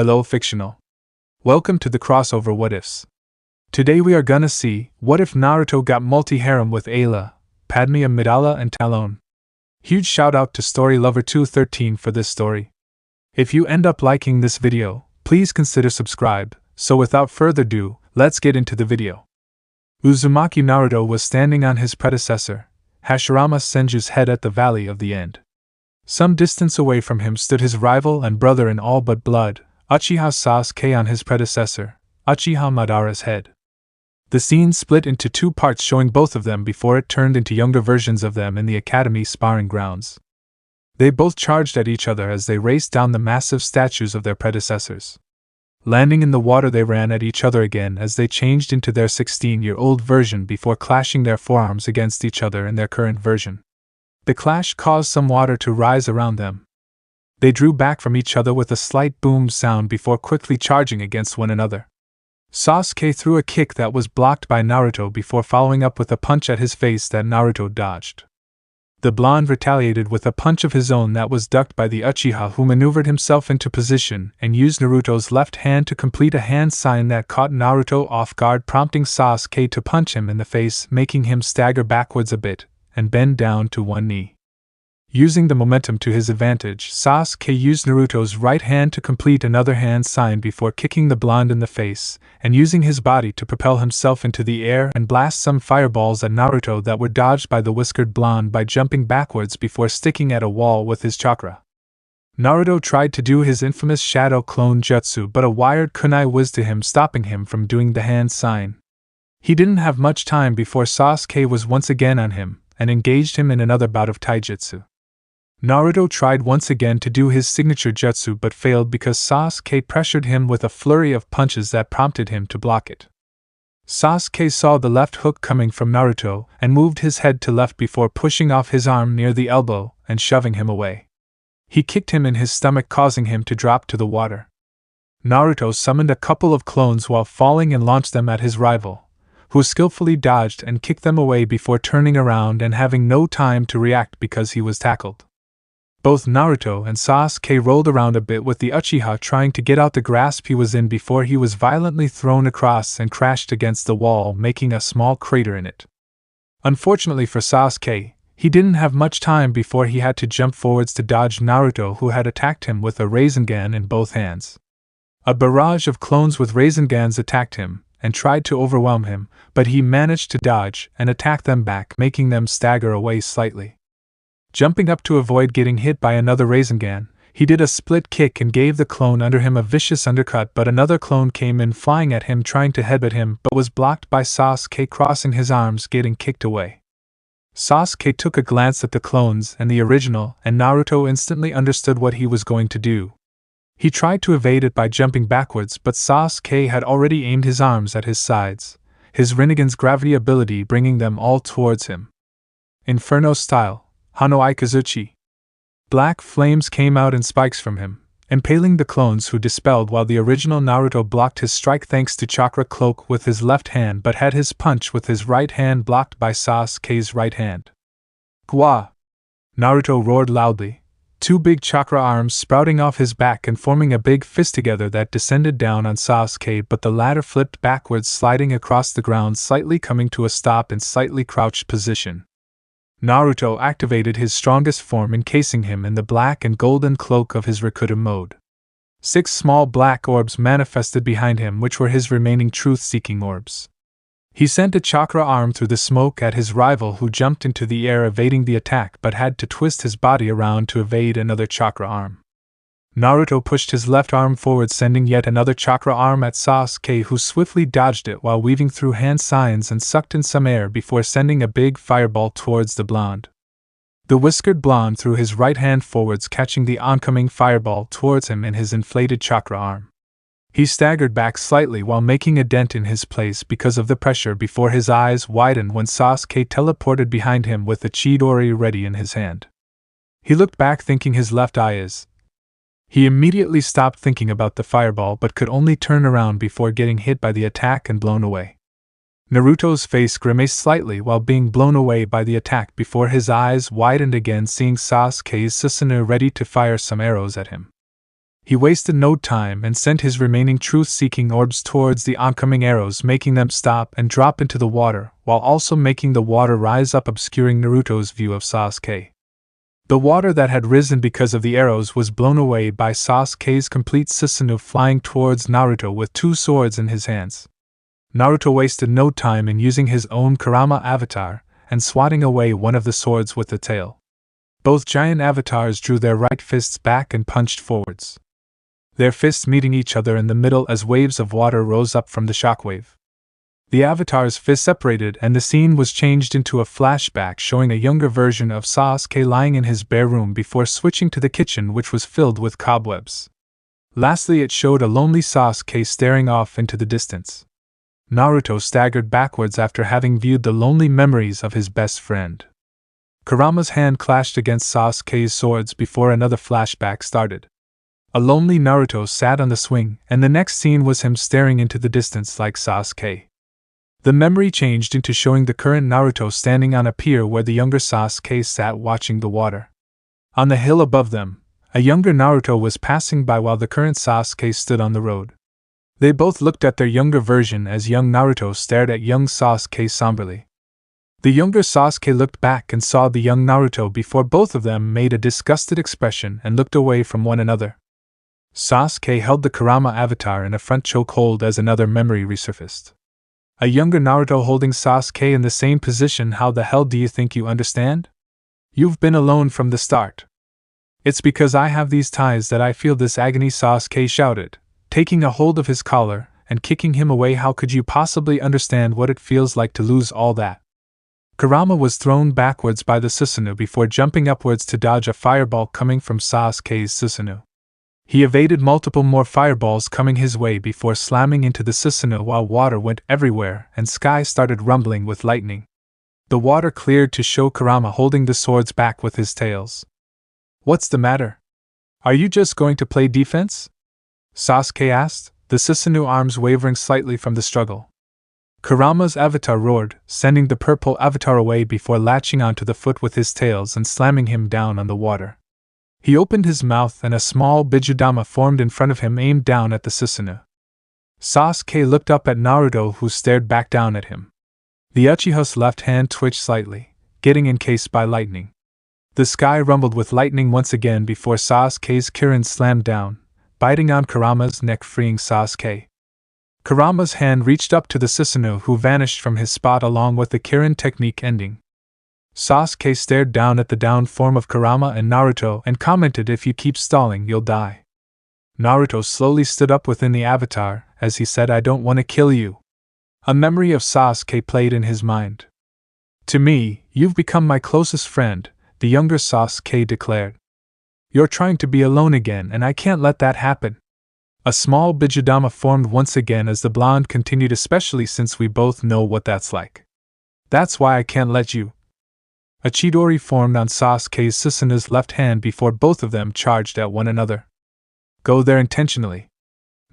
Hello fictional. Welcome to the crossover What Ifs. Today we are gonna see, what if Naruto got multi-harem with Aayla, Padme Amidala and Talon. Huge shout out to Story Lover 213 for this story. If you end up liking this video, please consider subscribe, so without further ado, let's get into the video. Uzumaki Naruto was standing on his predecessor, Hashirama Senju's head at the Valley of the End. Some distance away from him stood his rival and brother in all but blood, Uchiha Sasuke on his predecessor, Uchiha Madara's head. The scene split into two parts showing both of them before it turned into younger versions of them in the academy sparring grounds. They both charged at each other as they raced down the massive statues of their predecessors. Landing in the water, they ran at each other again as they changed into their 16-year-old version before clashing their forearms against each other in their current version. The clash caused some water to rise around them. They drew back from each other with a slight boom sound before quickly charging against one another. Sasuke threw a kick that was blocked by Naruto before following up with a punch at his face that Naruto dodged. The blonde retaliated with a punch of his own that was ducked by the Uchiha, who maneuvered himself into position and used Naruto's left hand to complete a hand sign that caught Naruto off guard, prompting Sasuke to punch him in the face, making him stagger backwards a bit and bend down to one knee. Using the momentum to his advantage, Sasuke used Naruto's right hand to complete another hand sign before kicking the blonde in the face, and using his body to propel himself into the air and blast some fireballs at Naruto that were dodged by the whiskered blonde by jumping backwards before sticking at a wall with his chakra. Naruto tried to do his infamous shadow clone jutsu, but a wired kunai whizzed to him, stopping him from doing the hand sign. He didn't have much time before Sasuke was once again on him and engaged him in another bout of taijutsu. Naruto tried once again to do his signature jutsu but failed because Sasuke pressured him with a flurry of punches that prompted him to block it. Sasuke saw the left hook coming from Naruto and moved his head to left before pushing off his arm near the elbow and shoving him away. He kicked him in his stomach, causing him to drop to the water. Naruto summoned a couple of clones while falling and launched them at his rival, who skillfully dodged and kicked them away before turning around and having no time to react because he was tackled. Both Naruto and Sasuke rolled around a bit, with the Uchiha trying to get out the grasp he was in before he was violently thrown across and crashed against the wall, making a small crater in it. Unfortunately for Sasuke, he didn't have much time before he had to jump forwards to dodge Naruto, who had attacked him with a Rasengan in both hands. A barrage of clones with Rasengans attacked him and tried to overwhelm him, but he managed to dodge and attack them back, making them stagger away slightly. Jumping up to avoid getting hit by another Rasengan, he did a split kick and gave the clone under him a vicious undercut, but another clone came in flying at him trying to headbutt him but was blocked by Sasuke crossing his arms, getting kicked away. Sasuke took a glance at the clones and the original, and Naruto instantly understood what he was going to do. He tried to evade it by jumping backwards, but Sasuke had already aimed his arms at his sides, his Rinnegan's gravity ability bringing them all towards him. Inferno style. Hanoi Kazuchi. Black flames came out in spikes from him, impaling the clones, who dispelled while the original Naruto blocked his strike thanks to chakra cloak with his left hand but had his punch with his right hand blocked by Sasuke's right hand. Gwa! Naruto roared loudly, two big chakra arms sprouting off his back and forming a big fist together that descended down on Sasuke, but the latter flipped backwards, sliding across the ground, slightly coming to a stop in slightly crouched position. Naruto activated his strongest form, encasing him in the black and golden cloak of his Rakuta mode. 6 small black orbs manifested behind him, which were his remaining truth-seeking orbs. He sent a chakra arm through the smoke at his rival, who jumped into the air evading the attack but had to twist his body around to evade another chakra arm. Naruto pushed his left arm forward, sending yet another chakra arm at Sasuke, who swiftly dodged it while weaving through hand signs and sucked in some air before sending a big fireball towards the blonde. The whiskered blonde threw his right hand forwards, catching the oncoming fireball towards him in his inflated chakra arm. He staggered back slightly while making a dent in his place because of the pressure before his eyes widened when Sasuke teleported behind him with the Chidori ready in his hand. He looked back, thinking his left eye is. He immediately stopped thinking about the fireball but could only turn around before getting hit by the attack and blown away. Naruto's face grimaced slightly while being blown away by the attack before his eyes widened again, seeing Sasuke's Susanoo ready to fire some arrows at him. He wasted no time and sent his remaining truth-seeking orbs towards the oncoming arrows, making them stop and drop into the water, while also making the water rise up, obscuring Naruto's view of Sasuke. The water that had risen because of the arrows was blown away by Sasuke's complete Susanoo, flying towards Naruto with 2 swords in his hands. Naruto wasted no time in using his own Kurama avatar and swatting away one of the swords with the tail. Both giant avatars drew their right fists back and punched forwards, their fists meeting each other in the middle as waves of water rose up from the shockwave. The avatar's fists separated and the scene was changed into a flashback showing a younger version of Sasuke lying in his bare room before switching to the kitchen, which was filled with cobwebs. Lastly, it showed a lonely Sasuke staring off into the distance. Naruto staggered backwards after having viewed the lonely memories of his best friend. Kurama's hand clashed against Sasuke's swords before another flashback started. A lonely Naruto sat on the swing, and the next scene was him staring into the distance like Sasuke. The memory changed into showing the current Naruto standing on a pier where the younger Sasuke sat watching the water. On the hill above them, a younger Naruto was passing by while the current Sasuke stood on the road. They both looked at their younger version as young Naruto stared at young Sasuke somberly. The younger Sasuke looked back and saw the young Naruto before both of them made a disgusted expression and looked away from one another. Sasuke held the Kurama avatar in a front chokehold as another memory resurfaced. A younger Naruto holding Sasuke in the same position. How the hell do you think you understand? You've been alone from the start. It's because I have these ties that I feel this agony, Sasuke shouted, taking a hold of his collar and kicking him away. How could you possibly understand what it feels like to lose all that? Kurama was thrown backwards by the Susanoo before jumping upwards to dodge a fireball coming from Sasuke's Susanoo. He evaded multiple more fireballs coming his way before slamming into the Susanoo while water went everywhere and sky started rumbling with lightning. The water cleared to show Kurama holding the swords back with his tails. What's the matter? Are you just going to play defense? Sasuke asked, the Susanoo arms wavering slightly from the struggle. Kurama's avatar roared, sending the purple avatar away before latching onto the foot with his tails and slamming him down on the water. He opened his mouth and a small Bijudama formed in front of him, aimed down at the Susanoo. Sasuke looked up at Naruto, who stared back down at him. The Uchiha's left hand twitched slightly, getting encased by lightning. The sky rumbled with lightning once again before Sasuke's Kirin slammed down, biting on Kurama's neck, freeing Sasuke. Kurama's hand reached up to the Susanoo, who vanished from his spot along with the Kirin technique ending. Sasuke stared down at the down form of Kurama and Naruto and commented, if you keep stalling, you'll die. Naruto slowly stood up within the avatar as he said, I don't want to kill you. A memory of Sasuke played in his mind. To me, you've become my closest friend, the younger Sasuke declared. You're trying to be alone again and I can't let that happen. A small Bijudama formed once again as the blonde continued, especially since we both know what that's like. That's why I can't let you. A Chidori formed on Sasuke's Susanoo's left hand before both of them charged at one another. Go there intentionally.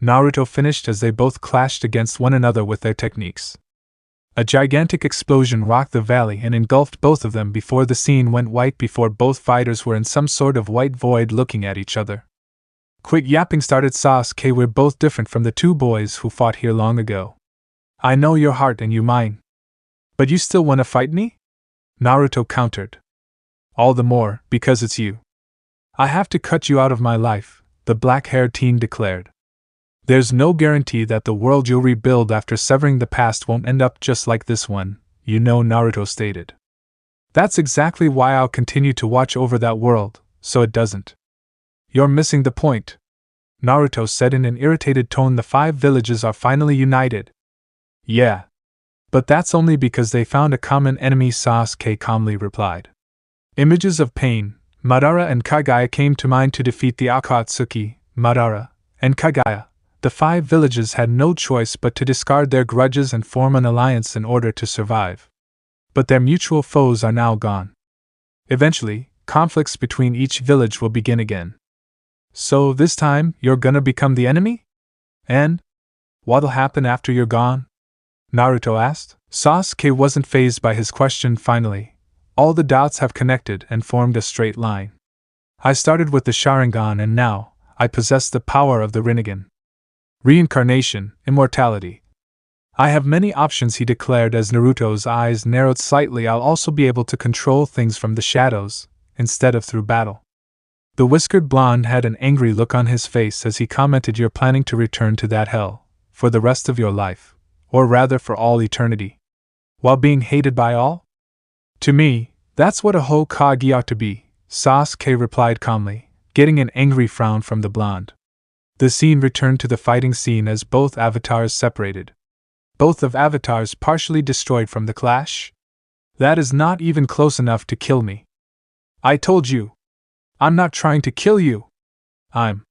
Naruto finished as they both clashed against one another with their techniques. A gigantic explosion rocked the valley and engulfed both of them before the scene went white before both fighters were in some sort of white void looking at each other. Quit yapping, started Sasuke, we're both different from the two boys who fought here long ago. I know your heart and you mine. But you still want to fight me? Naruto countered. All the more, because it's you. I have to cut you out of my life, the black-haired teen declared. There's no guarantee that the world you'll rebuild after severing the past won't end up just like this one, you know, Naruto stated. That's exactly why I'll continue to watch over that world, so it doesn't. You're missing the point, Naruto said in an irritated tone. The 5 villages are finally united. Yeah. But that's only because they found a common enemy, Sasuke calmly replied. Images of pain, Madara and Kagaya came to mind. To defeat the Akatsuki, Madara, and Kagaya, the 5 villages had no choice but to discard their grudges and form an alliance in order to survive. But their mutual foes are now gone. Eventually, conflicts between each village will begin again. So this time, you're gonna become the enemy? And what'll happen after you're gone? Naruto asked. Sasuke wasn't fazed by his question. Finally, all the dots have connected and formed a straight line. I started with the Sharingan and now, I possess the power of the Rinnegan. Reincarnation, immortality. I have many options, he declared as Naruto's eyes narrowed slightly. I'll also be able to control things from the shadows, instead of through battle. The whiskered blonde had an angry look on his face as he commented, you're planning to return to that hell, for the rest of your life, or rather for all eternity, while being hated by all? To me, that's what a Hokage ought to be, Sasuke replied calmly, getting an angry frown from the blonde. The scene returned to the fighting scene as both avatars separated. Both of avatars partially destroyed from the clash? That is not even close enough to kill me. I told you. I'm not trying to kill you.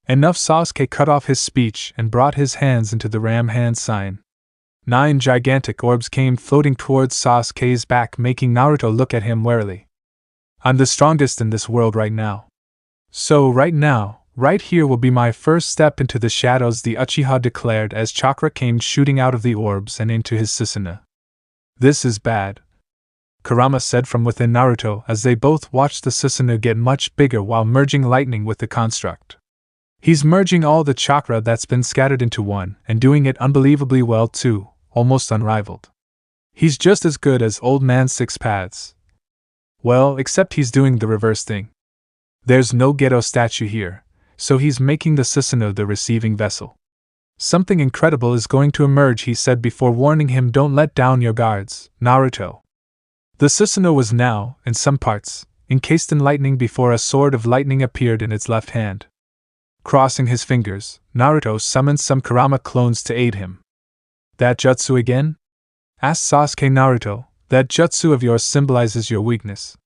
Enough. Sasuke cut off his speech and brought his hands into the ram hand sign. 9 gigantic orbs came floating towards Sasuke's back, making Naruto look at him warily. I'm the strongest in this world right now. So right now, right here will be my first step into the shadows, the Uchiha declared as chakra came shooting out of the orbs and into his Susanoo. This is bad, Kurama said from within Naruto as they both watched the Susanoo get much bigger while merging lightning with the construct. He's merging all the chakra that's been scattered into one, and doing it unbelievably well too, almost unrivaled. He's just as good as Old Man Six Paths. Well, except he's doing the reverse thing. There's no Geto statue here, so he's making the Susanoo the receiving vessel. Something incredible is going to emerge, he said before warning him, don't let down your guards, Naruto. The Susanoo was now, in some parts, encased in lightning before a sword of lightning appeared in its left hand. Crossing his fingers, Naruto summoned some Kurama clones to aid him. That jutsu again? Asked Sasuke. Naruto, that jutsu of yours symbolizes your weakness.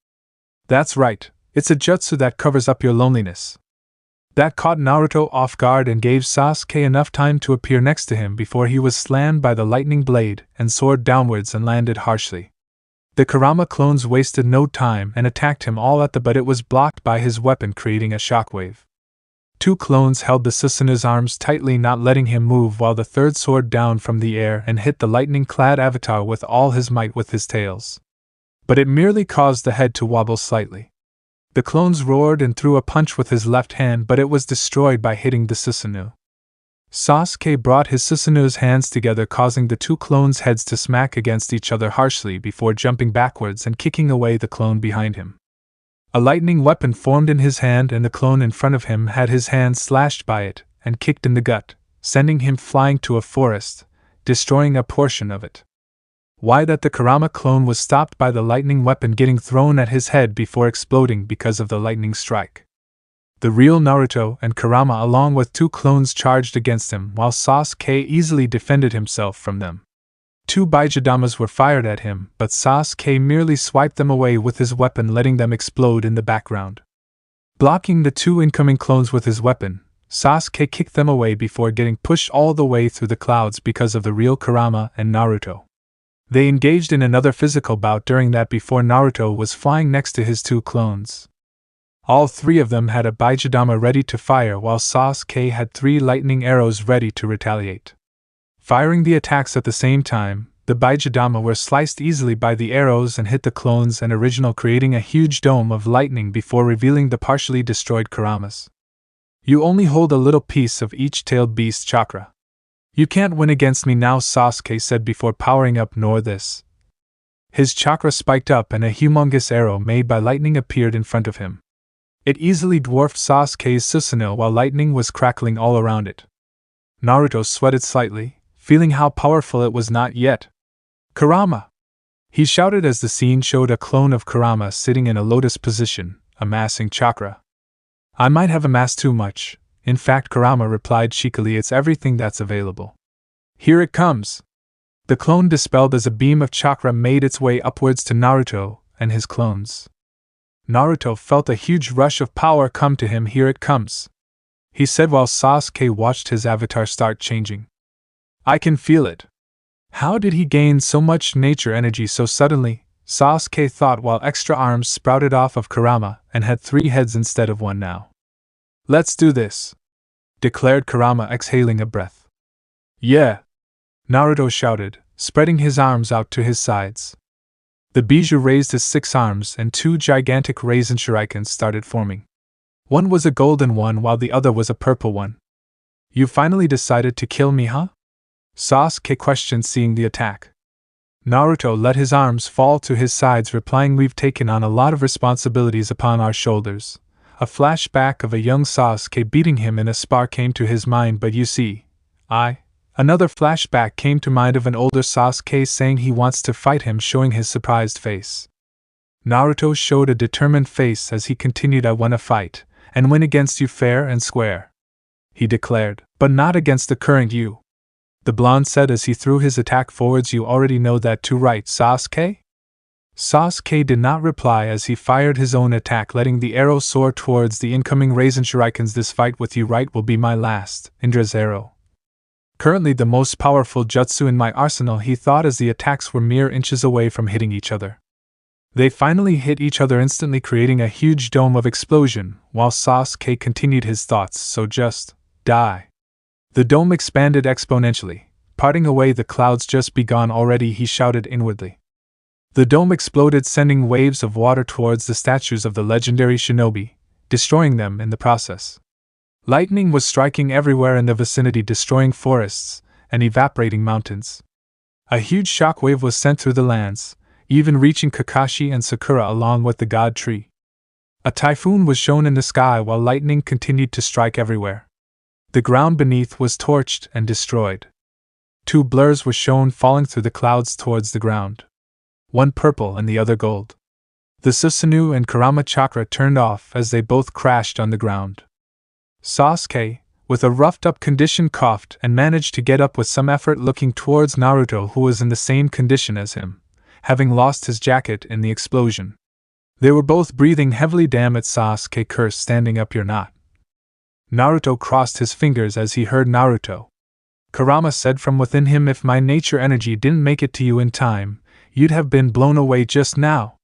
That's right, it's a jutsu that covers up your loneliness. That caught Naruto off guard and gave Sasuke enough time to appear next to him before he was slammed by the lightning blade and soared downwards and landed harshly. The Kurama clones wasted no time and attacked him all at the but it was blocked by his weapon, creating a shockwave. 2 clones held the Susanoo's arms tightly, not letting him move, while the third soared down from the air and hit the lightning-clad avatar with all his might with his tails. But it merely caused the head to wobble slightly. The clones roared and threw a punch with his left hand, but it was destroyed by hitting the Susanoo. Sasuke brought his Susanoo's hands together, causing the 2 clones' heads to smack against each other harshly before jumping backwards and kicking away the clone behind him. A lightning weapon formed in his hand, and the clone in front of him had his hand slashed by it and kicked in the gut, sending him flying to a forest, destroying a portion of it. Why that the Kurama clone was stopped by the lightning weapon getting thrown at his head before exploding because of the lightning strike. The real Naruto and Kurama along with 2 clones charged against him while Sasuke easily defended himself from them. 2 Baijidamas were fired at him, but Sasuke merely swiped them away with his weapon, letting them explode in the background. Blocking the 2 incoming clones with his weapon, Sasuke kicked them away before getting pushed all the way through the clouds because of the real Kurama and Naruto. They engaged in another physical bout during that before Naruto was flying next to his 2 clones. All 3 of them had a Baijidama ready to fire, while Sasuke had 3 lightning arrows ready to retaliate. Firing the attacks at the same time, the Baijidama were sliced easily by the arrows and hit the clones and original, creating a huge dome of lightning before revealing the partially destroyed Kuramas. You only hold a little piece of each tailed beast chakra. You can't win against me now, Sasuke said before powering up. Nor this. His chakra spiked up and a humongous arrow made by lightning appeared in front of him. It easily dwarfed Sasuke's Susanoo while lightning was crackling all around it. Naruto sweated slightly, feeling how powerful it was. Not yet. Kurama! He shouted as the scene showed a clone of Kurama sitting in a lotus position, amassing chakra. I might have amassed too much. In fact, Kurama replied cheekily, it's everything that's available. Here it comes! The clone dispelled as a beam of chakra made its way upwards to Naruto and his clones. Naruto felt a huge rush of power come to him. Here it comes, he said while Sasuke watched his avatar start changing. I can feel it. How did he gain so much nature energy so suddenly? Sasuke thought while extra arms sprouted off of Kurama and had 3 heads instead of 1 now. Let's do this, declared Kurama, exhaling a breath. Yeah! Naruto shouted, spreading his arms out to his sides. The Bijou raised his 6 arms and 2 gigantic raisin shurikens started forming. One was a golden one while the other was a purple one. You finally decided to kill me, huh? Sasuke questioned, seeing the attack. Naruto let his arms fall to his sides, replying, "We've taken on a lot of responsibilities upon our shoulders." A flashback of a young Sasuke beating him in a spar came to his mind, but you see, Another flashback came to mind of an older Sasuke saying he wants to fight him, showing his surprised face. Naruto showed a determined face as he continued, "I wanna fight, and win against you fair and square," he declared, "but not against the current you," the blonde said as he threw his attack forwards. "You already know that too, right, Sasuke?" Sasuke did not reply as he fired his own attack, letting the arrow soar towards the incoming Rasen Shurikens. "This fight with you, right, will be my last, Indra's arrow. Currently the most powerful jutsu in my arsenal," he thought as the attacks were mere inches away from hitting each other. They finally hit each other instantly, creating a huge dome of explosion, while Sasuke continued his thoughts, "So just die." The dome expanded exponentially, parting away the clouds. "Just be gone already," he shouted inwardly. The dome exploded, sending waves of water towards the statues of the legendary shinobi, destroying them in the process. Lightning was striking everywhere in the vicinity, destroying forests and evaporating mountains. A huge shockwave was sent through the lands, even reaching Kakashi and Sakura along with the god tree. A typhoon was shown in the sky while lightning continued to strike everywhere. The ground beneath was torched and destroyed. Two blurs were shown falling through the clouds towards the ground. One purple and the other gold. The Susanoo and Kurama chakra turned off as they both crashed on the ground. Sasuke, with a roughed-up condition, coughed and managed to get up with some effort, looking towards Naruto, who was in the same condition as him, having lost his jacket in the explosion. They were both breathing heavily. "Damn it," Sasuke cursed, "standing up you're not." Naruto crossed his fingers as he heard Naruto. Kurama said from within him, "If my nature energy didn't make it to you in time, you'd have been blown away just now."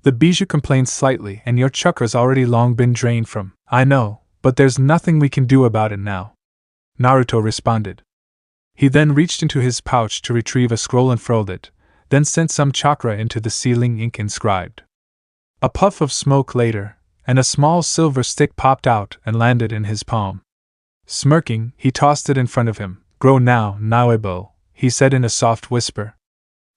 The Bijou complained slightly, "And your chakra's already long been drained from." "I know, but there's nothing we can do about it now," Naruto responded. He then reached into his pouch to retrieve a scroll and furled it, then sent some chakra into the ceiling, ink inscribed. A puff of smoke later, and a small silver stick popped out and landed in his palm. Smirking, he tossed it in front of him. "Grow now, Naebo," he said in a soft whisper.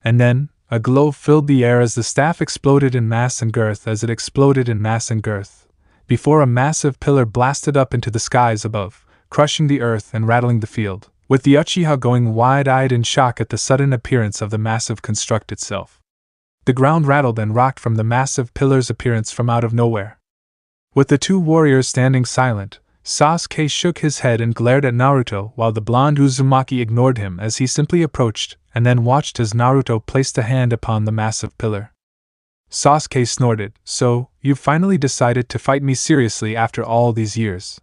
And then, a glow filled the air as the staff exploded in mass and girth. As it exploded in mass and girth, before a massive pillar blasted up into the skies above, crushing the earth and rattling the field, with the Uchiha going wide-eyed in shock at the sudden appearance of the massive construct itself. The ground rattled and rocked from the massive pillar's appearance from out of nowhere. With the two warriors standing silent, Sasuke shook his head and glared at Naruto, while the blonde Uzumaki ignored him as he simply approached and then watched as Naruto placed a hand upon the massive pillar. Sasuke snorted. "So, you've finally decided to fight me seriously after all these years,"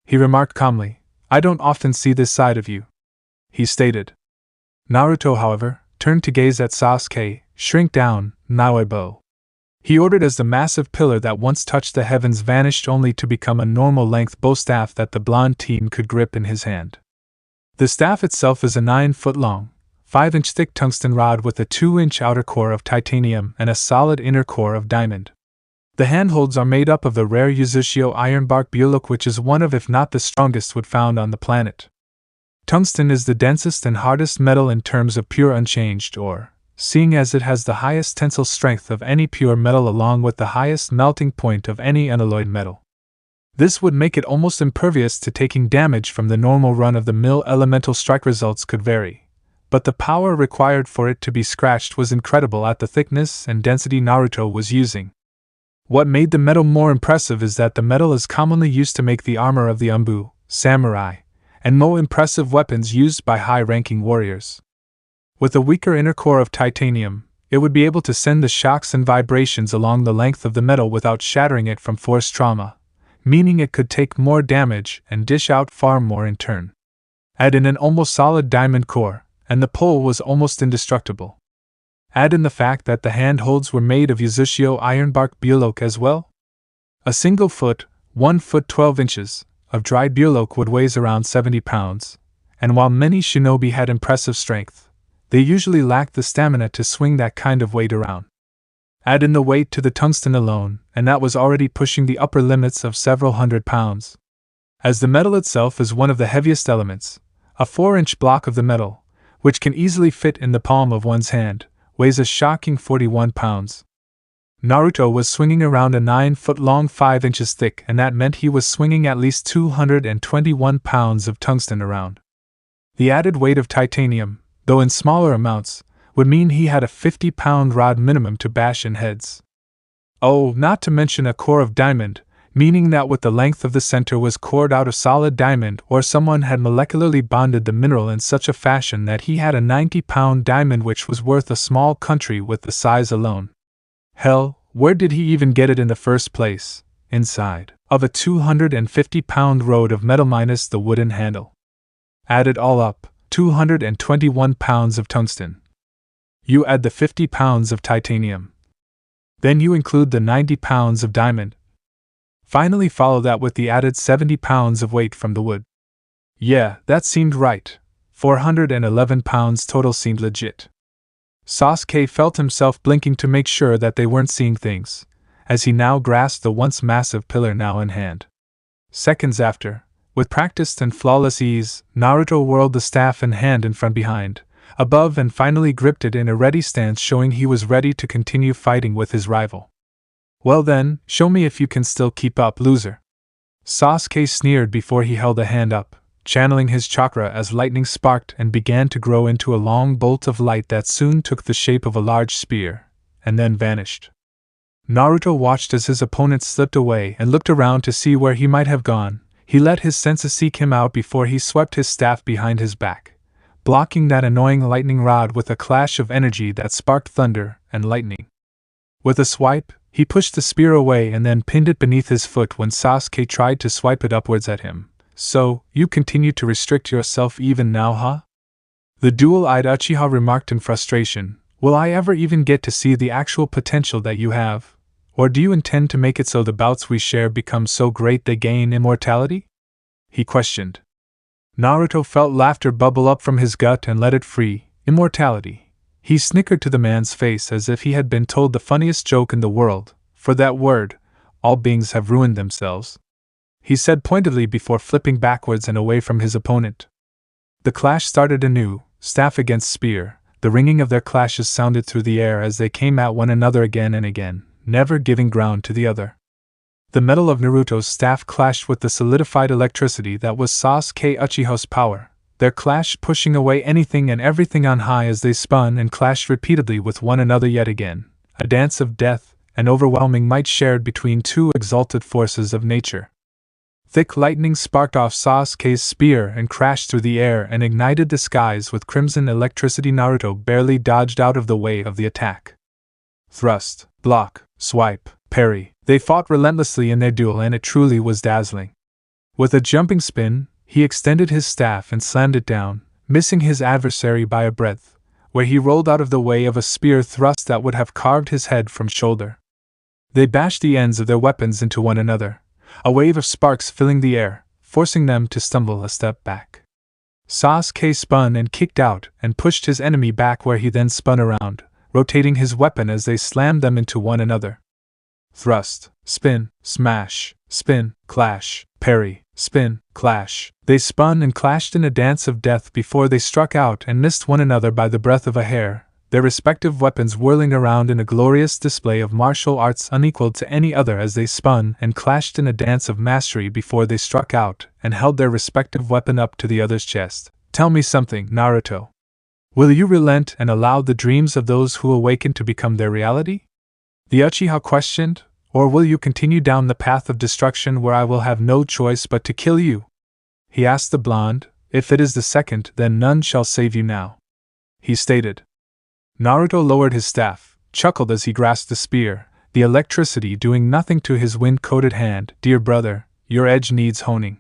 he remarked calmly. "I don't often see this side of you," he stated. Naruto, however, turned to gaze at Sasuke. "Shrink down, Naebo," he ordered as the massive pillar that once touched the heavens vanished, only to become a normal-length bow staff that the blonde teen could grip in his hand. The staff itself is a 9-foot-long, 5-inch thick tungsten rod with a 2-inch outer core of titanium and a solid inner core of diamond. The handholds are made up of the rare Uzushio ironbark bulok, which is one of, if not the strongest, wood found on the planet. Tungsten is the densest and hardest metal in terms of pure unchanged ore, seeing as it has the highest tensile strength of any pure metal along with the highest melting point of any unalloyed metal. This would make it almost impervious to taking damage from the normal run-of-the-mill elemental strike. Results could vary, but the power required for it to be scratched was incredible at the thickness and density Naruto was using. What made the metal more impressive is that the metal is commonly used to make the armor of the Umbu, samurai, and more impressive weapons used by high-ranking warriors. With a weaker inner core of titanium, it would be able to send the shocks and vibrations along the length of the metal without shattering it from force trauma, meaning it could take more damage and dish out far more in turn. Add in an almost solid diamond core, and the pole was almost indestructible. Add in the fact that the handholds were made of Uzushio ironbark bulok as well. A single foot, 1 foot 12 inches, of dried bulok would weigh around 70 pounds, and while many shinobi had impressive strength, they usually lacked the stamina to swing that kind of weight around. Add in the weight to the tungsten alone, and that was already pushing the upper limits of several hundred pounds. As the metal itself is one of the heaviest elements, a 4-inch block of the metal, which can easily fit in the palm of one's hand, weighs a shocking 41 pounds. Naruto was swinging around a 9-foot-long 5 inches thick, and that meant he was swinging at least 221 pounds of tungsten around. The added weight of titanium, though in smaller amounts, would mean he had a 50-pound rod minimum to bash in heads. Oh, not to mention a core of diamond, meaning that with the length of the center was cored out of solid diamond, or someone had molecularly bonded the mineral in such a fashion that he had a 90-pound diamond which was worth a small country with the size alone. Hell, where did he even get it in the first place? Inside of a 250-pound rod of metal minus the wooden handle. Add it all up, 221 pounds of tungsten. You add the 50 pounds of titanium. Then you include the 90 pounds of diamond. Finally follow that with the added 70 pounds of weight from the wood. Yeah, that seemed right. 411 pounds total seemed legit. Sasuke felt himself blinking to make sure that they weren't seeing things, as he now grasped the once massive pillar now in hand. Seconds after, with practiced and flawless ease, Naruto whirled the staff in hand and from behind, above, and finally gripped it in a ready stance, showing he was ready to continue fighting with his rival. Well then, show me if you can still keep up, loser. Sasuke sneered before he held a hand up, channeling his chakra as lightning sparked and began to grow into a long bolt of light that soon took the shape of a large spear, and then vanished. Naruto watched as his opponent slipped away and looked around to see where he might have gone. He let his senses seek him out before he swept his staff behind his back, blocking that annoying lightning rod with a clash of energy that sparked thunder and lightning. With a swipe, he pushed the spear away and then pinned it beneath his foot when Sasuke tried to swipe it upwards at him. So, you continue to restrict yourself even now, huh? The dual-eyed Uchiha remarked in frustration. Will I ever even get to see the actual potential that you have? Or do you intend to make it so the bouts we share become so great they gain immortality? He questioned. Naruto felt laughter bubble up from his gut and let it free. Immortality. He snickered to the man's face as if he had been told the funniest joke in the world. For that word, all beings have ruined themselves, he said pointedly before flipping backwards and away from his opponent. The clash started anew, staff against spear. The ringing of their clashes sounded through the air as they came at one another again and again, never giving ground to the other. The metal of Naruto's staff clashed with the solidified electricity that was Sasuke Uchiha's power, their clash pushing away anything and everything on high as they spun and clashed repeatedly with one another yet again, a dance of death and overwhelming might shared between two exalted forces of nature. Thick lightning sparked off Sasuke's spear and crashed through the air and ignited the skies with crimson electricity. Naruto barely dodged out of the way of the attack. Thrust, block, swipe, parry. They fought relentlessly in their duel, and it truly was dazzling. With a jumping spin, he extended his staff and slammed it down, missing his adversary by a breadth, where he rolled out of the way of a spear thrust that would have carved his head from shoulder. They bashed the ends of their weapons into one another, a wave of sparks filling the air, forcing them to stumble a step back. Sasuke spun and kicked out and pushed his enemy back, where he then spun around, rotating his weapon as they slammed them into one another. Thrust, spin, smash, spin, clash, parry, spin, clash. They spun and clashed in a dance of death before they struck out and missed one another by the breadth of a hair, their respective weapons whirling around in a glorious display of martial arts unequaled to any other as they spun and clashed in a dance of mastery before they struck out and held their respective weapon up to the other's chest. Tell me something, Naruto. Will you relent and allow the dreams of those who awaken to become their reality? The Uchiha questioned, or will you continue down the path of destruction where I will have no choice but to kill you? He asked the blonde. If it is the second, then none shall save you now, he stated. Naruto lowered his staff, chuckled as he grasped the spear, the electricity doing nothing to his wind-coated hand. Dear brother, your edge needs honing,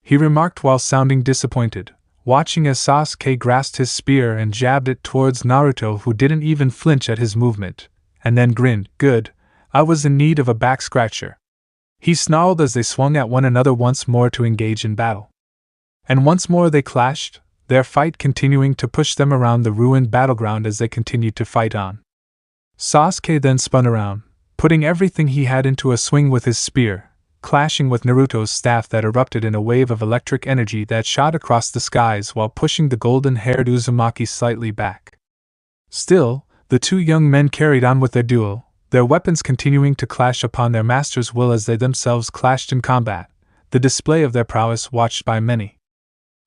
he remarked while sounding disappointed, watching as Sasuke grasped his spear and jabbed it towards Naruto, who didn't even flinch at his movement, and then grinned. Good, I was in need of a back-scratcher, he snarled as they swung at one another once more to engage in battle. And once more they clashed, their fight continuing to push them around the ruined battleground as they continued to fight on. Sasuke then spun around, putting everything he had into a swing with his spear, clashing with Naruto's staff that erupted in a wave of electric energy that shot across the skies while pushing the golden-haired Uzumaki slightly back. Still, the two young men carried on with their duel, their weapons continuing to clash upon their master's will as they themselves clashed in combat, the display of their prowess watched by many.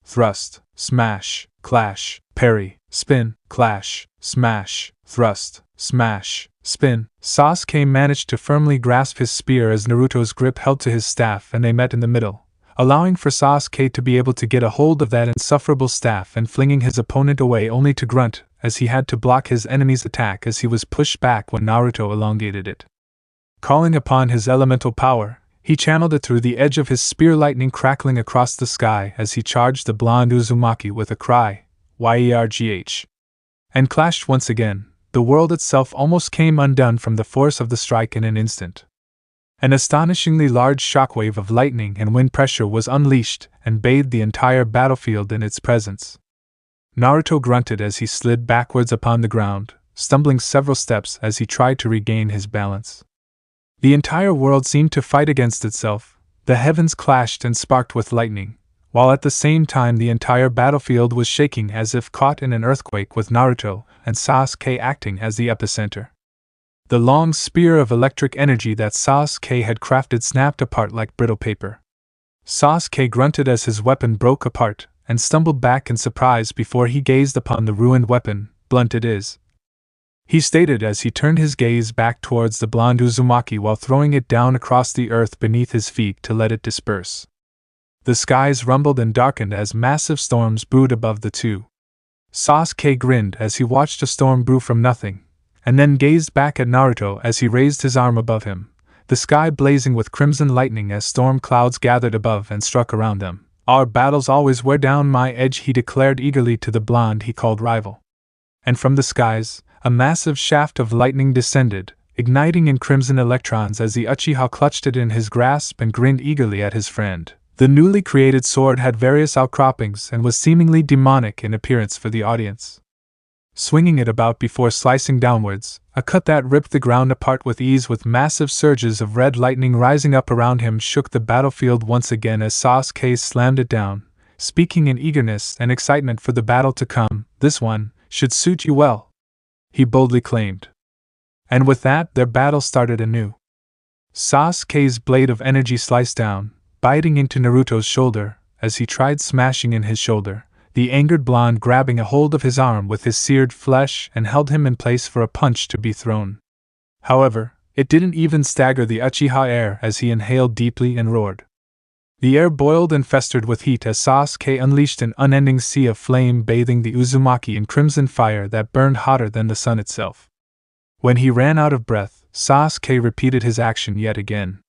Thrust, smash, clash, parry, spin, clash, smash, thrust, smash, spin. Sasuke managed to firmly grasp his spear as Naruto's grip held to his staff and they met in the middle, allowing for Sasuke to be able to get a hold of that insufferable staff and flinging his opponent away only to grunt as he had to block his enemy's attack as he was pushed back when Naruto elongated it. Calling upon his elemental power, he channeled it through the edge of his spear, lightning crackling across the sky as he charged the blonde Uzumaki with a cry, "Yergh!" and clashed once again. The world itself almost came undone from the force of the strike in an instant. An astonishingly large shockwave of lightning and wind pressure was unleashed and bathed the entire battlefield in its presence. Naruto grunted as he slid backwards upon the ground, stumbling several steps as he tried to regain his balance. The entire world seemed to fight against itself, the heavens clashed and sparked with lightning, while at the same time the entire battlefield was shaking as if caught in an earthquake with Naruto and Sasuke acting as the epicenter. The long spear of electric energy that Sasuke had crafted snapped apart like brittle paper. Sasuke grunted as his weapon broke apart and stumbled back in surprise before he gazed upon the ruined weapon. "Blunt it is," he stated as he turned his gaze back towards the blonde Uzumaki while throwing it down across the earth beneath his feet to let it disperse. The skies rumbled and darkened as massive storms brewed above the two. Sasuke grinned as he watched a storm brew from nothing, and then gazed back at Naruto as he raised his arm above him, the sky blazing with crimson lightning as storm clouds gathered above and struck around them. "Our battles always wear down my edge," he declared eagerly to the blonde he called rival. And from the skies, a massive shaft of lightning descended, igniting in crimson electrons as the Uchiha clutched it in his grasp and grinned eagerly at his friend. The newly created sword had various outcroppings and was seemingly demonic in appearance for the audience. Swinging it about before slicing downwards, a cut that ripped the ground apart with ease with massive surges of red lightning rising up around him shook the battlefield once again as Sasuke slammed it down, speaking in eagerness and excitement for the battle to come. "This one should suit you well," he boldly claimed. And with that, their battle started anew. Sasuke's blade of energy sliced down, biting into Naruto's shoulder, as he tried smashing in his shoulder, the angered blonde grabbing a hold of his arm with his seared flesh and held him in place for a punch to be thrown. However, it didn't even stagger the Uchiha air as he inhaled deeply and roared. The air boiled and festered with heat as Sasuke unleashed an unending sea of flame bathing the Uzumaki in crimson fire that burned hotter than the sun itself. When he ran out of breath, Sasuke repeated his action yet again.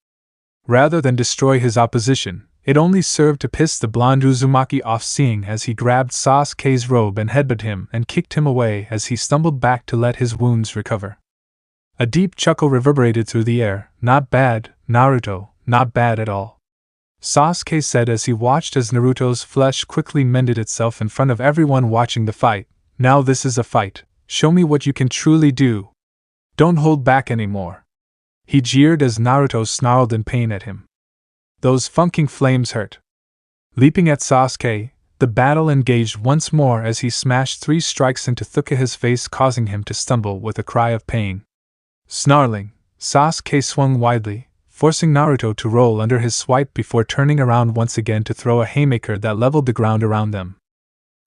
Rather than destroy his opposition, it only served to piss the blonde Uzumaki off, seeing as he grabbed Sasuke's robe and headbutted him and kicked him away as he stumbled back to let his wounds recover. A deep chuckle reverberated through the air. "Not bad, Naruto, not bad at all," Sasuke said as he watched as Naruto's flesh quickly mended itself in front of everyone watching the fight. "Now this is a fight. Show me what you can truly do. Don't hold back anymore," he jeered as Naruto snarled in pain at him. "Those funking flames hurt." Leaping at Sasuke, the battle engaged once more as he smashed 3 strikes into Uchiha's face, causing him to stumble with a cry of pain. Snarling, Sasuke swung widely, forcing Naruto to roll under his swipe before turning around once again to throw a haymaker that leveled the ground around them.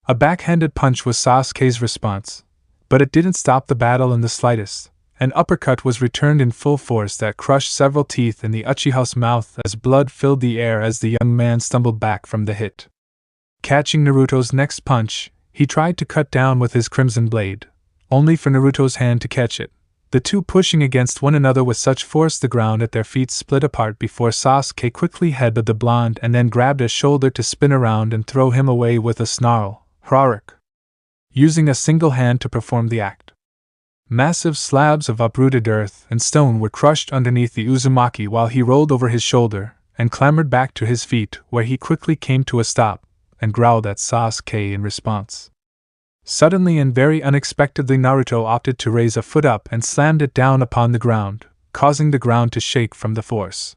A backhanded punch was Sasuke's response, but it didn't stop the battle in the slightest. An uppercut was returned in full force that crushed several teeth in the Uchiha's mouth as blood filled the air as the young man stumbled back from the hit. Catching Naruto's next punch, he tried to cut down with his crimson blade, only for Naruto's hand to catch it. The two pushing against one another with such force the ground at their feet split apart before Sasuke quickly headbutted the blonde and then grabbed his shoulder to spin around and throw him away with a snarl, "Hrark," using a single hand to perform the act. Massive slabs of uprooted earth and stone were crushed underneath the Uzumaki while he rolled over his shoulder and clambered back to his feet, where he quickly came to a stop and growled at Sasuke in response. Suddenly and very unexpectedly, Naruto opted to raise a foot up and slammed it down upon the ground, causing the ground to shake from the force.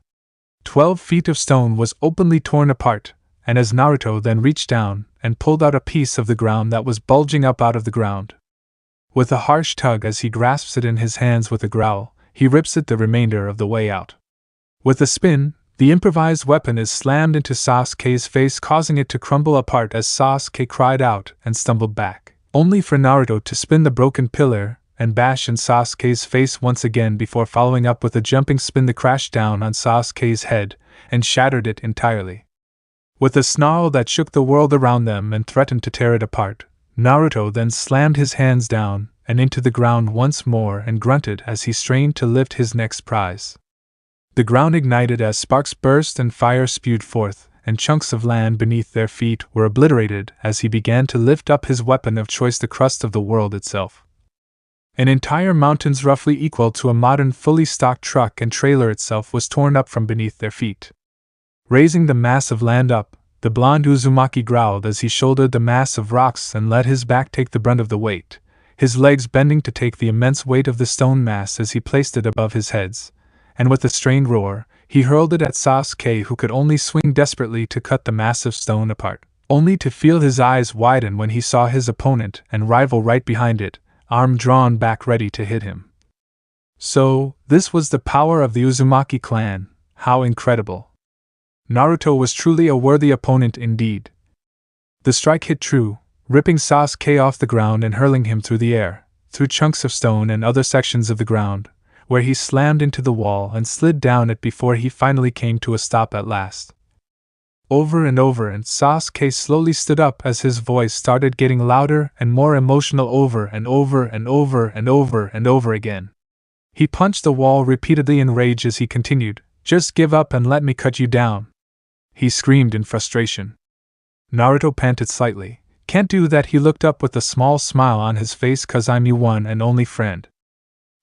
12 feet of stone was openly torn apart, and as Naruto then reached down and pulled out a piece of the ground that was bulging up out of the ground. With a harsh tug as he grasps it in his hands with a growl, he rips it the remainder of the way out. With a spin, the improvised weapon is slammed into Sasuke's face, causing it to crumble apart as Sasuke cried out and stumbled back, only for Naruto to spin the broken pillar and bash in Sasuke's face once again before following up with a jumping spin that crashed down on Sasuke's head and shattered it entirely. With a snarl that shook the world around them and threatened to tear it apart, Naruto then slammed his hands down and into the ground once more and grunted as he strained to lift his next prize. The ground ignited as sparks burst and fire spewed forth, and chunks of land beneath their feet were obliterated as he began to lift up his weapon of choice, the crust of the world itself. An entire mountains roughly equal to a modern fully stocked truck and trailer itself was torn up from beneath their feet. Raising the mass of land up, the blonde Uzumaki growled as he shouldered the mass of rocks and let his back take the brunt of the weight, his legs bending to take the immense weight of the stone mass as he placed it above his heads, and with a strained roar, he hurled it at Sasuke, who could only swing desperately to cut the massive stone apart, only to feel his eyes widen when he saw his opponent and rival right behind it, arm drawn back ready to hit him. So, this was the power of the Uzumaki clan. How incredible! Naruto was truly a worthy opponent indeed. The strike hit true, ripping Sasuke off the ground and hurling him through the air, through chunks of stone and other sections of the ground, where he slammed into the wall and slid down it before he finally came to a stop at last. Over and Sasuke slowly stood up as his voice started getting louder and more emotional over and over and over and over and over again. He punched the wall repeatedly in rage as he continued, "Just give up and let me cut you down," he screamed in frustration. Naruto panted slightly. "Can't do that," he looked up with a small smile on his face, "'cause I'm your one and only friend."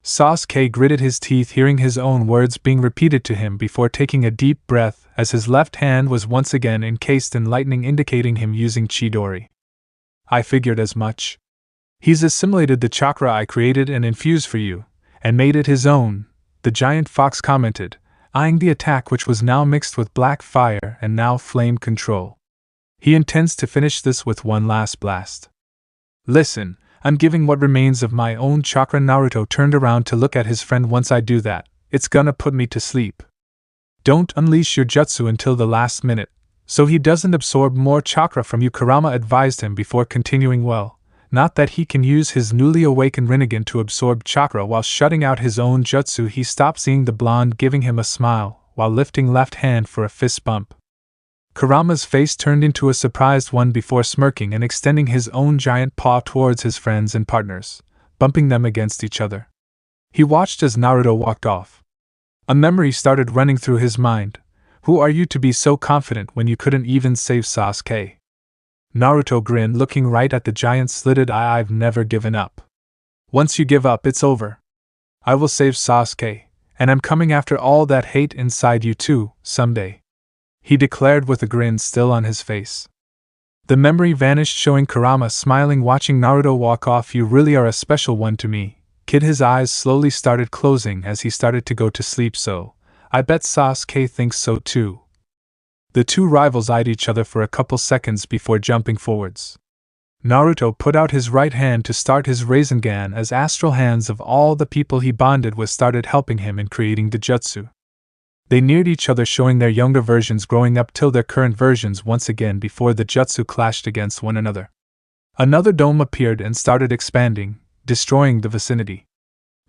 Sasuke gritted his teeth hearing his own words being repeated to him before taking a deep breath as his left hand was once again encased in lightning, indicating him using Chidori. "I figured as much. He's assimilated the chakra I created and infused for you, and made it his own," the giant fox commented, eyeing the attack, which was now mixed with black fire and now flame control. "He intends to finish this with one last blast. Listen, I'm giving what remains of my own chakra." Naruto turned around to look at his friend. "Once I do that, it's gonna put me to sleep. Don't unleash your jutsu until the last minute, so he doesn't absorb more chakra from you," Kurama advised him before continuing, "Well, not that he can use his newly awakened Rinnegan to absorb chakra while shutting out his own jutsu." He stopped, seeing the blonde giving him a smile, while lifting left hand for a fist bump. Kurama's face turned into a surprised one before smirking and extending his own giant paw towards his friends and partners, bumping them against each other. He watched as Naruto walked off. A memory started running through his mind. Who are you to be so confident when you couldn't even save Sasuke? Naruto grinned, looking right at the giant's slitted eye. "I've never given up. Once you give up, it's over. I will save Sasuke, and I'm coming after all that hate inside you too, someday," he declared with a grin still on his face. The memory vanished, showing Kurama smiling, watching Naruto walk off. "You really are a special one to me, kid." His eyes slowly started closing as he started to go to sleep. "So, I bet Sasuke thinks so too." The two rivals eyed each other for a couple seconds before jumping forwards. Naruto put out his right hand to start his Rasengan as astral hands of all the people he bonded with started helping him in creating the jutsu. They neared each other, showing their younger versions growing up till their current versions once again before the jutsu clashed against one another. Another dome appeared and started expanding, destroying the vicinity.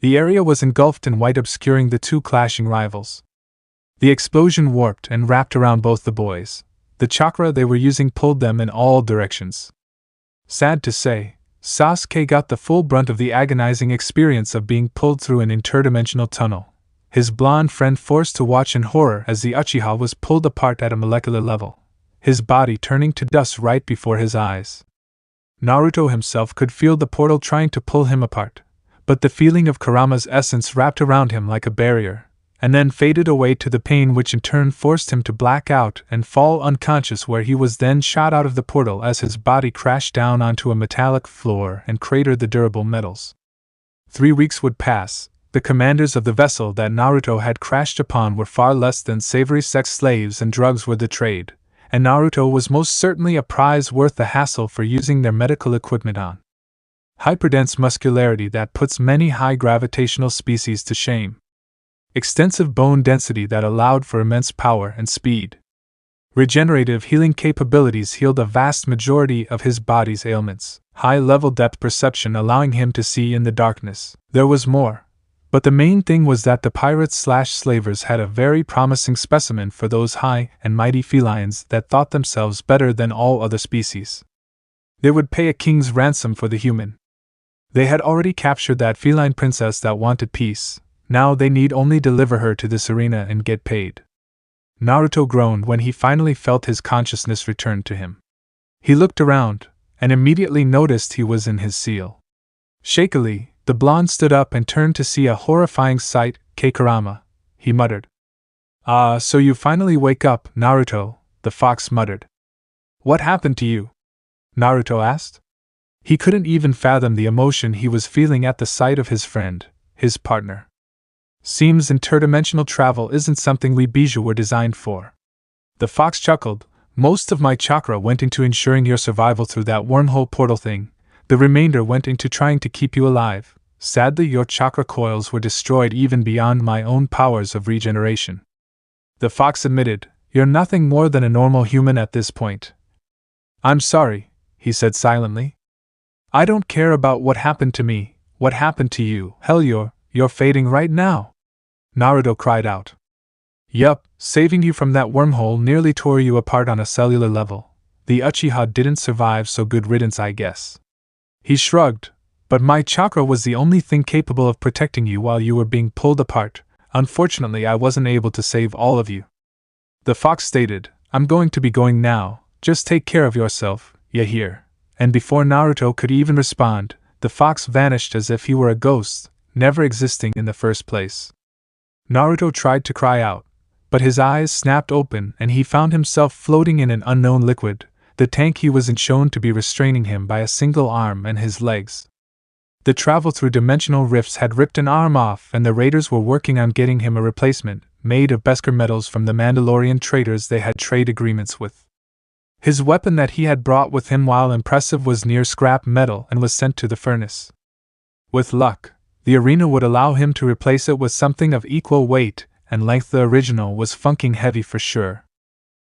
The area was engulfed in white, obscuring the two clashing rivals. The explosion warped and wrapped around both the boys. The chakra they were using pulled them in all directions. Sad to say, Sasuke got the full brunt of the agonizing experience of being pulled through an interdimensional tunnel, his blonde friend forced to watch in horror as the Uchiha was pulled apart at a molecular level, his body turning to dust right before his eyes. Naruto himself could feel the portal trying to pull him apart, but the feeling of Kurama's essence wrapped around him like a barrier, and then faded away to the pain, which in turn forced him to black out and fall unconscious, where he was then shot out of the portal as his body crashed down onto a metallic floor and cratered the durable metals. 3 weeks would pass. The commanders of the vessel that Naruto had crashed upon were far less than savory sex slaves, and drugs were the trade, and Naruto was most certainly a prize worth the hassle for using their medical equipment on. Hyperdense muscularity that puts many high gravitational species to shame. Extensive bone density that allowed for immense power and speed. Regenerative healing capabilities healed a vast majority of his body's ailments. High-level depth perception allowing him to see in the darkness. There was more. But the main thing was that the pirates/slavers had a very promising specimen for those high and mighty felines that thought themselves better than all other species. They would pay a king's ransom for the human. They had already captured that feline princess that wanted peace. Now they need only deliver her to this arena and get paid. Naruto groaned when he finally felt his consciousness return to him. He looked around, and immediately noticed he was in his seal. Shakily, the blonde stood up and turned to see a horrifying sight. Kurama, he muttered. "Ah, so you finally wake up, Naruto," the fox muttered. "What happened to you?" Naruto asked. He couldn't even fathom the emotion he was feeling at the sight of his friend, his partner. "Seems interdimensional travel isn't something we bijou were designed for." The fox chuckled. "Most of my chakra went into ensuring your survival through that wormhole portal thing. The remainder went into trying to keep you alive. Sadly, your chakra coils were destroyed even beyond my own powers of regeneration." The fox admitted, "You're nothing more than a normal human at this point." "I'm sorry," he said silently. "I don't care about what happened to me. What happened to you? Hell, you're fading right now," Naruto cried out. "Yup, saving you from that wormhole nearly tore you apart on a cellular level. The Uchiha didn't survive, so good riddance, I guess." He shrugged. "But my chakra was the only thing capable of protecting you while you were being pulled apart. Unfortunately, I wasn't able to save all of you." The fox stated, "I'm going to be going now. Just take care of yourself, you hear?" And before Naruto could even respond, the fox vanished as if he were a ghost, never existing in the first place. Naruto tried to cry out, but his eyes snapped open and he found himself floating in an unknown liquid. The tank he was in shown to be restraining him by a single arm and his legs. The travel through dimensional rifts had ripped an arm off, and the raiders were working on getting him a replacement, made of Beskar metals from the Mandalorian traders they had trade agreements with. His weapon that he had brought with him, while impressive, was near scrap metal and was sent to the furnace. With luck, the arena would allow him to replace it with something of equal weight and length. The original was funking heavy for sure.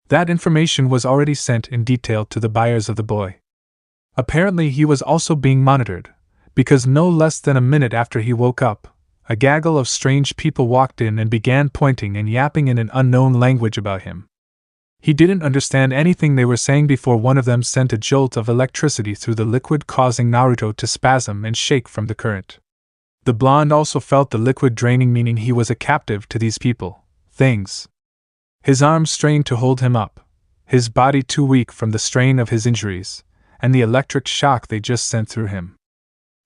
That information was already sent in detail to the buyers of the boy. Apparently he was also being monitored, because no less than a minute after he woke up, a gaggle of strange people walked in and began pointing and yapping in an unknown language about him. He didn't understand anything they were saying before one of them sent a jolt of electricity through the liquid, causing Naruto to spasm and shake from the current. The blonde also felt the liquid draining, meaning he was a captive to these people, things. His arms strained to hold him up, his body too weak from the strain of his injuries, and the electric shock they just sent through him.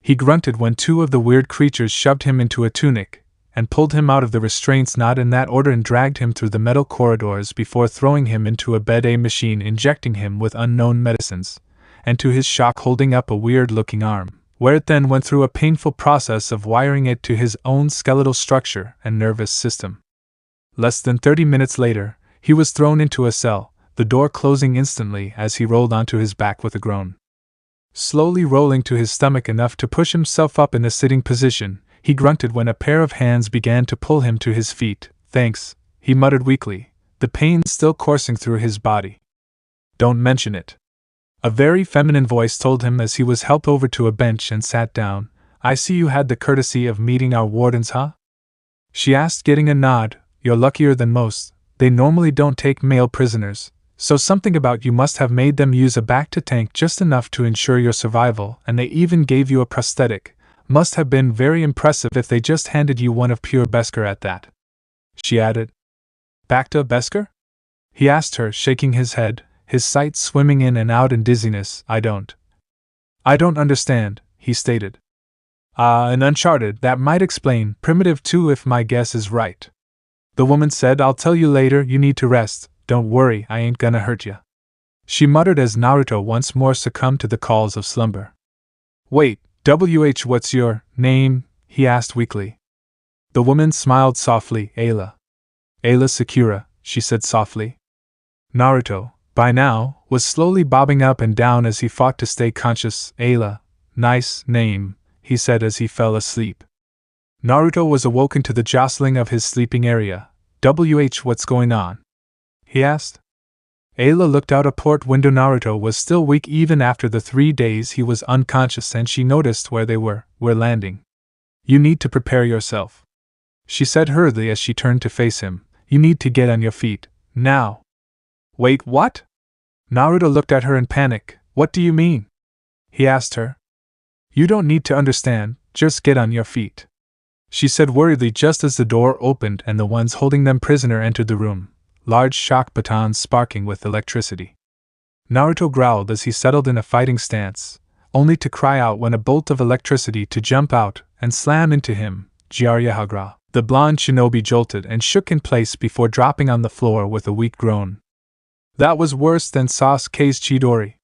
He grunted when 2 of the weird creatures shoved him into a tunic, and pulled him out of the restraints not in that order and dragged him through the metal corridors before throwing him into a bed-aid machine, injecting him with unknown medicines, and to his shock holding up a weird-looking arm, where it then went through a painful process of wiring it to his own skeletal structure and nervous system. Less than 30 minutes later, he was thrown into a cell, the door closing instantly as he rolled onto his back with a groan. Slowly rolling to his stomach enough to push himself up in a sitting position, he grunted when a pair of hands began to pull him to his feet. "Thanks," he muttered weakly, the pain still coursing through his body. "Don't mention it," a very feminine voice told him as he was helped over to a bench and sat down. "I see you had the courtesy of meeting our wardens, huh?" she asked, getting a nod. "You're luckier than most. They normally don't take male prisoners, so something about you must have made them use a back-to-tank just enough to ensure your survival, and they even gave you a prosthetic. Must have been very impressive if they just handed you one of pure Beskar at that," she added. "Back to Beskar?" he asked her, shaking his head, his sight swimming in and out in dizziness. I don't understand," he stated. "Ah, an Uncharted, that might explain. Primitive too, if my guess is right." The woman said, I'll tell you later, you need to rest, don't worry, I ain't gonna hurt ya. She muttered as Naruto once more succumbed to the calls of slumber. Wait, what's your name? He asked weakly. The woman smiled softly, Aayla. Aayla Sakura, she said softly. Naruto, by now, was slowly bobbing up and down as he fought to stay conscious. Aayla, nice name, he said as he fell asleep. Naruto was awoken to the jostling of his sleeping area. What's going on? He asked. Aayla looked out a port window. Naruto was still weak even after the 3 days he was unconscious, and she noticed where they were landing. You need to prepare yourself, she said hurriedly as she turned to face him. You need to get on your feet, now. Wait, what? Naruto looked at her in panic. What do you mean? He asked her. You don't need to understand, just get on your feet, she said worriedly just as the door opened and the ones holding them prisoner entered the room, large shock batons sparking with electricity. Naruto growled as he settled in a fighting stance, only to cry out when a bolt of electricity to jump out and slam into him. Jiraiya. The blonde shinobi jolted and shook in place before dropping on the floor with a weak groan. That was worse than Sasuke's Chidori.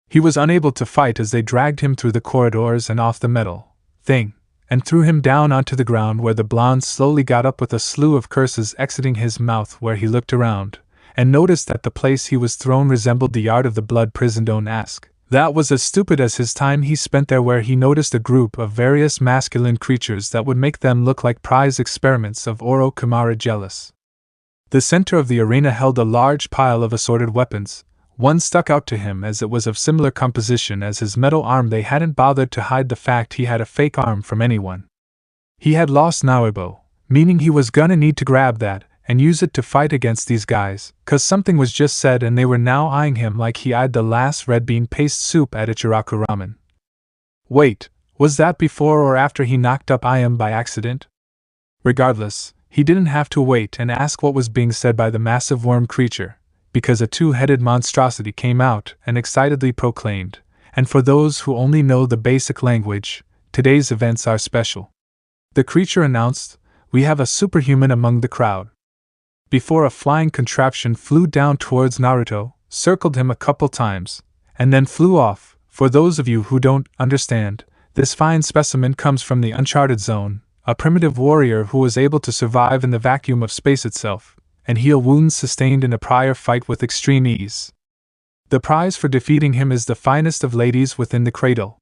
He was unable to fight as they dragged him through the corridors and off the metal thing, and threw him down onto the ground, where the blonde slowly got up with a slew of curses exiting his mouth, where he looked around and noticed that the place he was thrown resembled the yard of the blood prison. Don't ask. That was as stupid as his time he spent there, where he noticed a group of various masculine creatures that would make them look like prize experiments of Orochimaru jealous. The center of the arena held a large pile of assorted weapons. One stuck out to him as it was of similar composition as his metal arm. They hadn't bothered to hide the fact he had a fake arm from anyone. He had lost Naruto, meaning he was gonna need to grab that and use it to fight against these guys, cause something was just said and they were now eyeing him like he eyed the last red bean paste soup at Ichiraku ramen. Wait, was that before or after he knocked up Ayam by accident? Regardless, he didn't have to wait and ask what was being said by the massive worm creature, because a two-headed monstrosity came out and excitedly proclaimed, and for those who only know the basic language, today's events are special. The creature announced, we have a superhuman among the crowd. Before a flying contraption flew down towards Naruto, circled him a couple times, and then flew off. For those of you who don't understand, this fine specimen comes from the Uncharted Zone, a primitive warrior who was able to survive in the vacuum of space itself, and heal wounds sustained in a prior fight with extreme ease. The prize for defeating him is the finest of ladies within the cradle.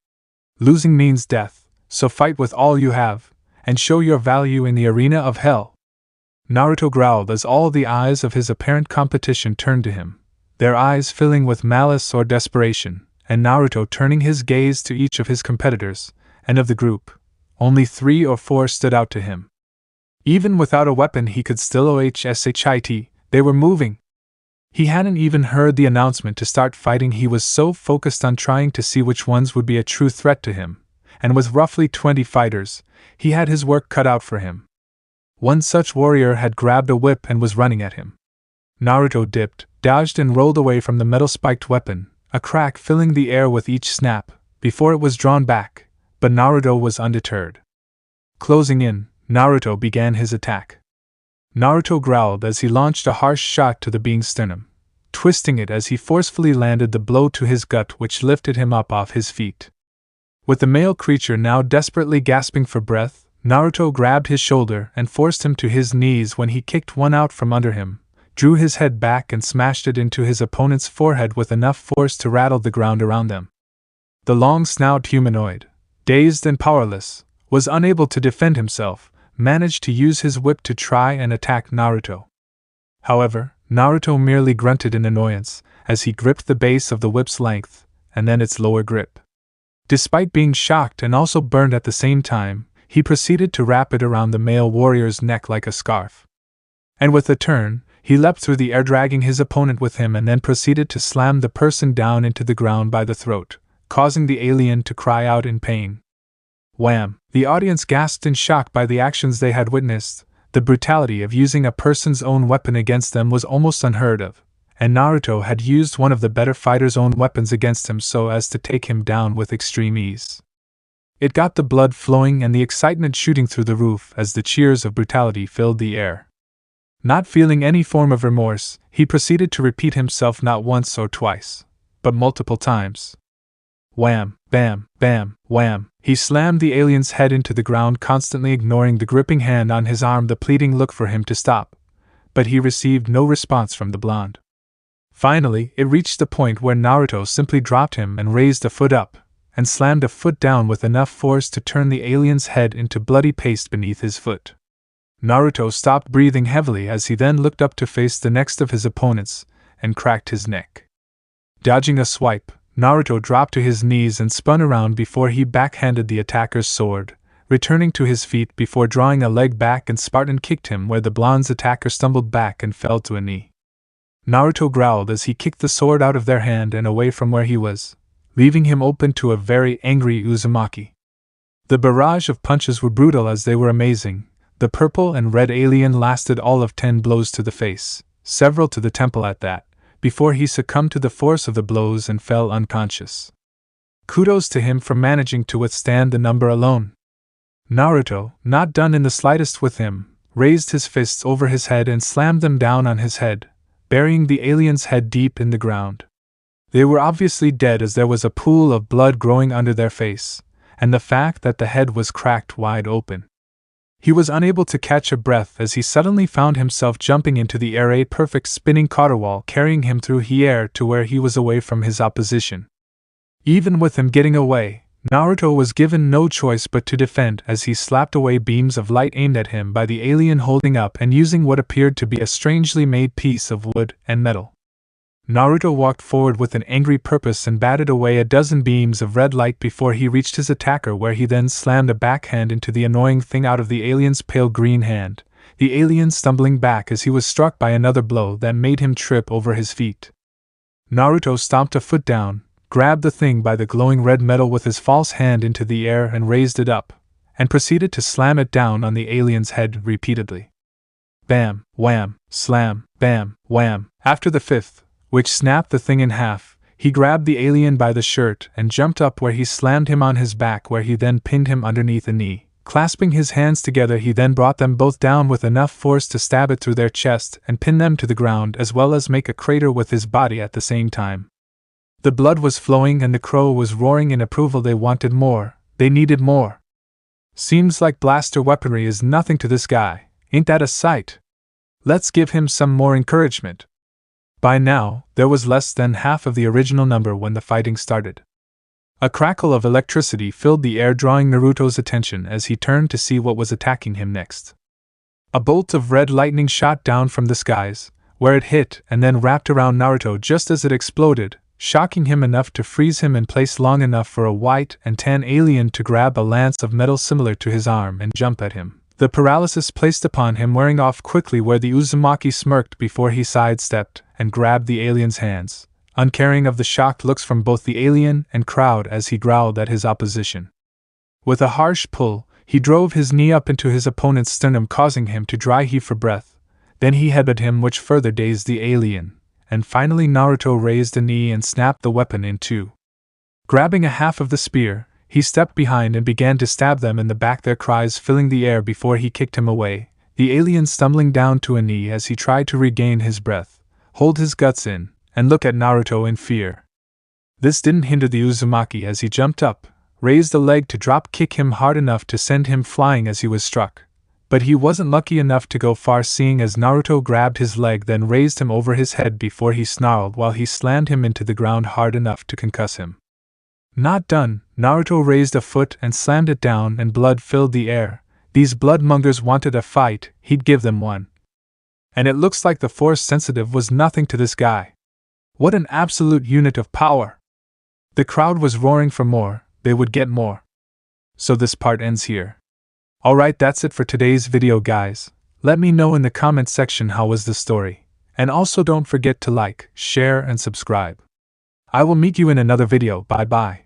Losing means death, so fight with all you have, and show your value in the arena of hell. Naruto growled as all the eyes of his apparent competition turned to him, their eyes filling with malice or desperation, and Naruto turning his gaze to each of his competitors, and of the group, only 3 or 4 stood out to him. Even without a weapon he could still OHSHIT, they were moving. He hadn't even heard the announcement to start fighting. He was so focused on trying to see which ones would be a true threat to him, and with roughly 20 fighters, he had his work cut out for him. One such warrior had grabbed a whip and was running at him. Naruto dipped, dodged and rolled away from the metal-spiked weapon, a crack filling the air with each snap, before it was drawn back, but Naruto was undeterred. Closing in, Naruto began his attack. Naruto growled as he launched a harsh shot to the being's sternum, twisting it as he forcefully landed the blow to his gut, which lifted him up off his feet. With the male creature now desperately gasping for breath, Naruto grabbed his shoulder and forced him to his knees when he kicked one out from under him, drew his head back and smashed it into his opponent's forehead with enough force to rattle the ground around them. The long-snouted humanoid, dazed and powerless, was unable to defend himself, managed to use his whip to try and attack Naruto. However, Naruto merely grunted in annoyance as he gripped the base of the whip's length, and then its lower grip. Despite being shocked and also burned at the same time, he proceeded to wrap it around the male warrior's neck like a scarf. And with a turn, he leapt through the air, dragging his opponent with him, and then proceeded to slam the person down into the ground by the throat, causing the alien to cry out in pain. Wham! The audience gasped in shock by the actions they had witnessed. The brutality of using a person's own weapon against them was almost unheard of, and Naruto had used one of the better fighter's own weapons against him so as to take him down with extreme ease. It got the blood flowing and the excitement shooting through the roof as the cheers of brutality filled the air. Not feeling any form of remorse, he proceeded to repeat himself not once or twice, but multiple times. Wham, bam, bam, wham. He slammed the alien's head into the ground, constantly ignoring the gripping hand on his arm, the pleading look for him to stop, but he received no response from the blonde. Finally, it reached the point where Naruto simply dropped him and raised a foot up, and slammed a foot down with enough force to turn the alien's head into bloody paste beneath his foot. Naruto stopped breathing heavily as he then looked up to face the next of his opponents, and cracked his neck. Dodging a swipe, Naruto dropped to his knees and spun around before he backhanded the attacker's sword, returning to his feet before drawing a leg back and Spartan kicked him where the blonde's attacker stumbled back and fell to a knee. Naruto growled as he kicked the sword out of their hand and away from where he was, leaving him open to a very angry Uzumaki. The barrage of punches were brutal as they were amazing. The purple and red alien lasted all of 10 blows to the face, several to the temple at that, before he succumbed to the force of the blows and fell unconscious. Kudos to him for managing to withstand the number alone. Naruto, not done in the slightest with him, raised his fists over his head and slammed them down on his head, burying the alien's head deep in the ground. They were obviously dead as there was a pool of blood growing under their face, and the fact that the head was cracked wide open. He was unable to catch a breath as he suddenly found himself jumping into the air, a perfect spinning caterwaul carrying him through the air to where he was away from his opposition. Even with him getting away, Naruto was given no choice but to defend as he slapped away beams of light aimed at him by the alien holding up and using what appeared to be a strangely made piece of wood and metal. Naruto walked forward with an angry purpose and batted away a dozen beams of red light before he reached his attacker, where he then slammed a backhand into the annoying thing out of the alien's pale green hand, the alien stumbling back as he was struck by another blow that made him trip over his feet. Naruto stomped a foot down, grabbed the thing by the glowing red metal with his false hand into the air and raised it up, and proceeded to slam it down on the alien's head repeatedly. Bam, wham, slam, bam, wham. After the fifth, which snapped the thing in half, he grabbed the alien by the shirt and jumped up where he slammed him on his back, where he then pinned him underneath a knee. Clasping his hands together, he then brought them both down with enough force to stab it through their chest and pin them to the ground, as well as make a crater with his body at the same time. The blood was flowing and the crow was roaring in approval. They wanted more, they needed more. Seems like blaster weaponry is nothing to this guy, ain't that a sight? Let's give him some more encouragement. By now, there was less than half of the original number when the fighting started. A crackle of electricity filled the air, drawing Naruto's attention as he turned to see what was attacking him next. A bolt of red lightning shot down from the skies, where it hit and then wrapped around Naruto just as it exploded, shocking him enough to freeze him in place long enough for a white and tan alien to grab a lance of metal similar to his arm and jump at him. The paralysis placed upon him wearing off quickly, where the Uzumaki smirked before he sidestepped and grabbed the alien's hands, uncaring of the shocked looks from both the alien and crowd as he growled at his opposition. With a harsh pull, he drove his knee up into his opponent's sternum, causing him to dry heave for breath. Then he headbutted him, which further dazed the alien, and finally Naruto raised a knee and snapped the weapon in two. Grabbing a half of the spear, he stepped behind and began to stab them in the back, their cries filling the air before he kicked him away, the alien stumbling down to a knee as he tried to regain his breath, hold his guts in, and look at Naruto in fear. This didn't hinder the Uzumaki as he jumped up, raised a leg to drop kick him hard enough to send him flying as he was struck. But he wasn't lucky enough to go far, seeing as Naruto grabbed his leg then raised him over his head before he snarled while he slammed him into the ground hard enough to concuss him. Not done, Naruto raised a foot and slammed it down and blood filled the air. These bloodmongers wanted a fight, he'd give them one. And it looks like the force sensitive was nothing to this guy. What an absolute unit of power! The crowd was roaring for more, they would get more. So this part ends here. Alright, that's it for today's video, guys. Let me know in the comment section how was the story. And also don't forget to like, share and subscribe. I will meet you in another video. Bye bye.